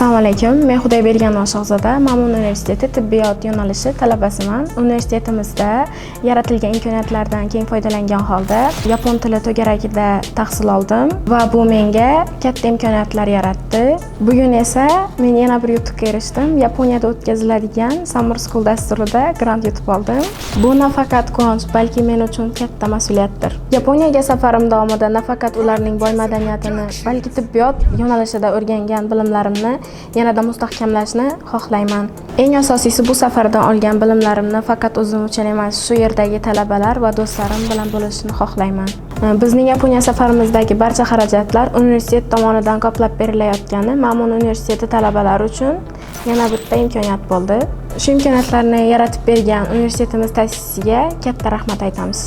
Assalomu alaykum. Men Xudoyberganova Shahzoda, Ma'mun universiteti tibbiyot yo'nalishi talabasiman. Universitetimizda yaratilgan imkoniyatlardan keng foydalangan holda yapon tili to'garagida tahsil oldim va bu menga katta imkoniyatlar yaratdi. Bugun esa men yana bir yutuqqa erishdim. Yaponiyada o'tkaziladigan Summer School dasturida grant yutib oldim. Bu nafaqat quvonch, balki men uchun katta mas'uliyatdir. Yaponiyaga safarim davomida nafaqat ularning boy madaniyatini, balki tibbiyot yo'nalishida o'rgangan bilimlarimni yanada mustahkamlashni xohlayman. Eng asosiysi bu safardan olgan bilimlarimni faqat o'zim uchun emas, shu yerdagi talabalar va do'stlarim bilan bo'lishni xohlayman. Bizning Yaponiya safarimizdagi barcha xarajatlar universitet tomonidan qoplab berilayotgani Ma'mun universiteti talabalari uchun yana bitta imkoniyat bo'ldi. Shu imkoniyatlarni yaratib bergan universitetimiz ta'sischisiga katta rahmat aytamiz.